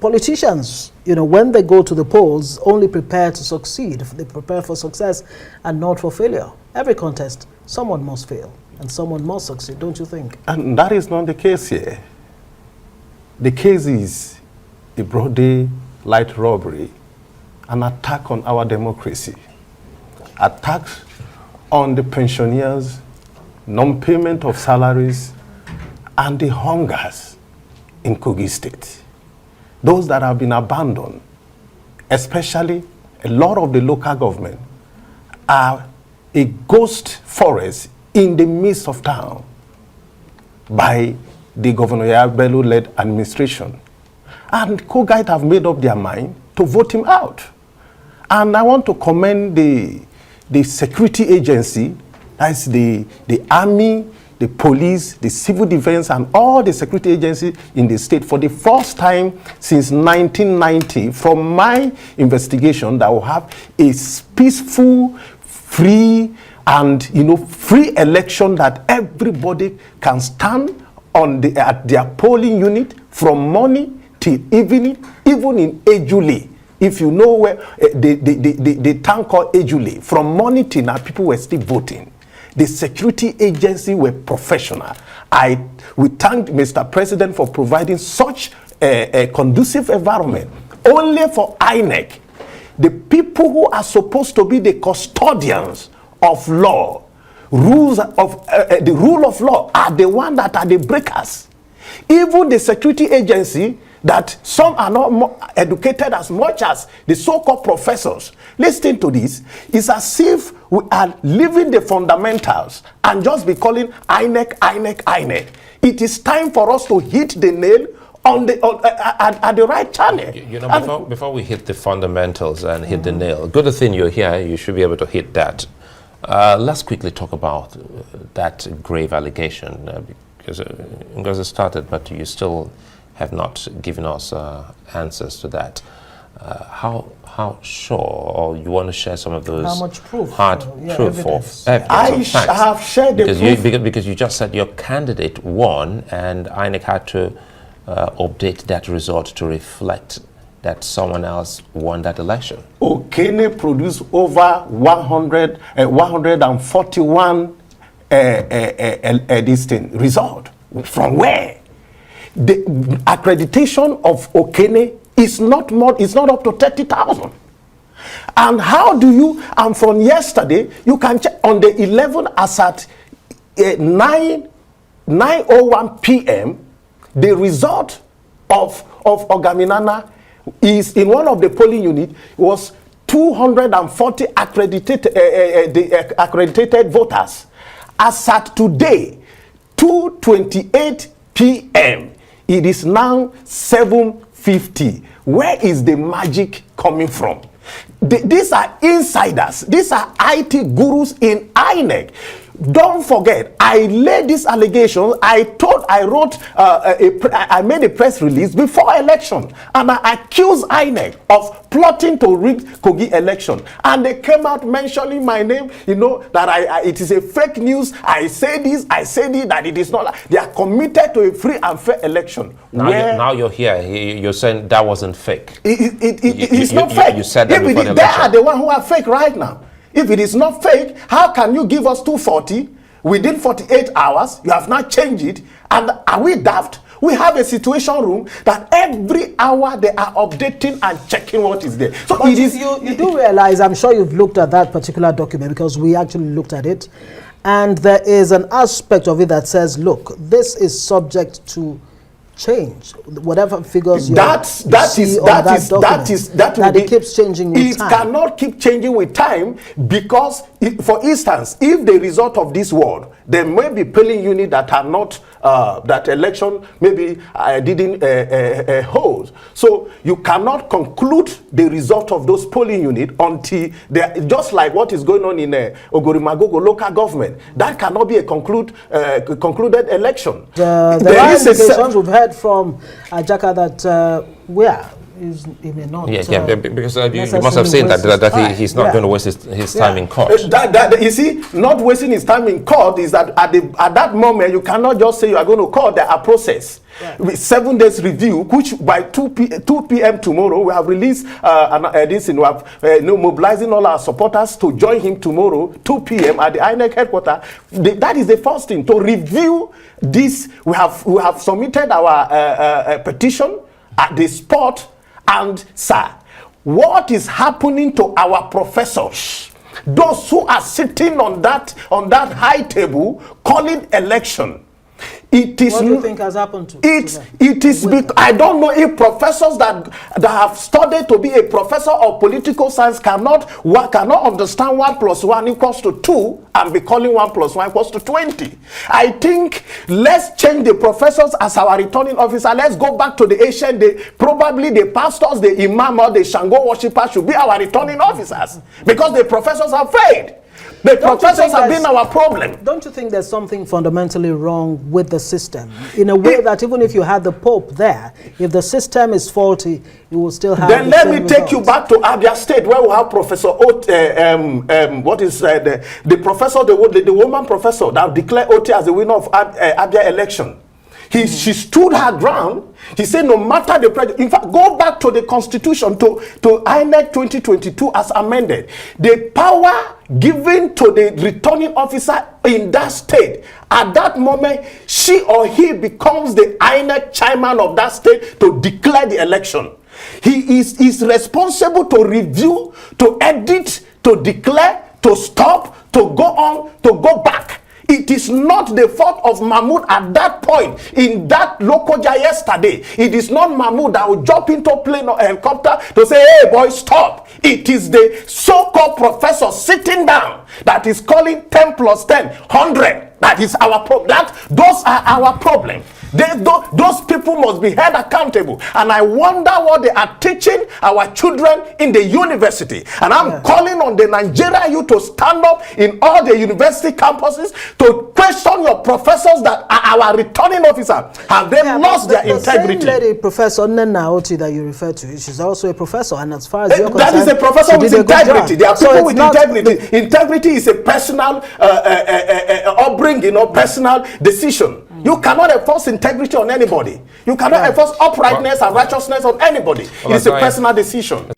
politicians, when they go to the polls, only prepare to succeed. They prepare for success and not for failure. Every contest, someone must fail and someone must succeed, don't you think? And that is not the case here. The case is a broad daylight robbery, an attack on our democracy, attacks on the pensioners, non-payment of salaries, and the hungers in Kogi State. Those that have been abandoned, especially a lot of the local government, are a ghost forest in the midst of town by the Governor Yabelo-led administration. And Kogite have made up their mind to vote him out. And I want to commend the security agency, that's the army, the police, the civil defense, and all the security agencies in the state for the first time since 1990, from my investigation, that will have a peaceful, free, and free election that everybody can stand on at their polling unit from morning till evening, even in Ijele. If you know where the town called Ijele, from morning till now, people were still voting. The security agency were professional. We thank Mr. President for providing such a conducive environment. Only for INEC, the people who are supposed to be the custodians of law, the rule of law, are the ones that are the breakers. Even the security agency, that some are not more educated as much as the so-called professors. Listen to this. It's as if we are leaving the fundamentals and just be calling INEC, INEC, INEC. It is time for us to hit the nail on at the right channel. Before we hit the fundamentals and hit the nail, good thing you're here, you should be able to hit that. Let's quickly talk about that grave allegation, because it started, but you still have not given us answers to that. How sure, or you want to share some of those? How much proof? Proof of evidence. I have shared the proof. Because you just said your candidate won, and INEC had to update that result to reflect that someone else won that election. Okene produced over 141 result. From where? The accreditation of Okene is not up to 30,000. And how do you, and from yesterday, you can check on the 11th as at 9:01 p.m., the result of Ogaminana is in one of the polling units was 240 accredited voters. As at today, 2:28 p.m., it is now 7:50. Where is the magic coming from? These are insiders. These are IT gurus in INEC. Don't forget, I laid this allegation. I made a press release before election, and I accused INEC of plotting to rig Kogi election. And they came out mentioning my name, that it is a fake news. I say this, that it is not. They are committed to a free and fair election. Now you're here. You're saying that wasn't fake. It's not fake. You said that before the election. They are the ones who are fake right now. If it is not fake, how can you give us 240 within 48 hours? You have not changed it. And are we daft? We have a situation room that every hour they are updating and checking what is there. So but you do realize, I'm sure you've looked at that particular document, because we actually looked at it. And there is an aspect of it that says, look, this is subject to change. Whatever figures it keeps changing with time. It cannot keep changing with time, because, for instance, if the result of this world, there may be polling units that are not that election maybe didn't hold. So you cannot conclude the result of those polling units until they, just like what is going on in Ogorimagogo local government. That cannot be a concluded election. There are indications we've heard from Ajaka that where he may not. Because you must have seen that he's not going to waste his time in court. You see, not wasting his time in court is that at that moment you cannot just say you are going to court. There are process. With 7 days review, which by 2 p.m. tomorrow we have released we have mobilizing all our supporters to join him tomorrow 2 p.m. at the INEC headquarters. That is the first thing to review this. We have submitted our petition at the spot, and sir, what is happening to our professors? Those who are sitting on that high table calling election. What do you think has happened to it is I don't know if professors that have studied to be a professor of political science cannot understand 1 + 1 = 2 and be calling 1 + 1 = 20. I think let's change the professors as our returning officer. Let's go back to the ancient day. Probably the pastors, the imam, or the Shango worshippers should be our returning officers because the professors have failed. The professors have been our problem. Don't you think there's something fundamentally wrong with the system? In a way that even if you had the Pope there, if the system is faulty, you will still have Then let me take you back to Abia State where we have Professor the professor, the woman professor that declared Oti as the winner of Abia election. She stood her ground. He said no matter the prejudice. In fact, go back to the constitution, to INEC 2022 as amended. The power given to the returning officer in that state, at that moment, she or he becomes the INEC chairman of that state to declare the election. He is responsible to review, to edit, to declare, to stop, to go on, to go back. It is not the fault of Mahmoud at that point in that Lokoja yesterday. It is not Mahmoud that will jump into a plane or helicopter to say, hey boy, stop. It is the so-called professor sitting down that is calling 10 + 10, 100. That is our problem. Those are our problem. Those people must be held accountable. And I wonder what they are teaching our children in the university. And I'm calling on the Nigeria youth to stand up in all the university campuses to question your professors that are our returning officer. Have they lost their integrity? The same lady, Professor Nena Oti that you refer to, she's also a professor. And as far as you're concerned, that is a professor with integrity. There are people with integrity. Integrity is a personal upbringing or personal decision. You cannot enforce integrity on anybody. You cannot enforce uprightness and righteousness on anybody. It is a personal decision.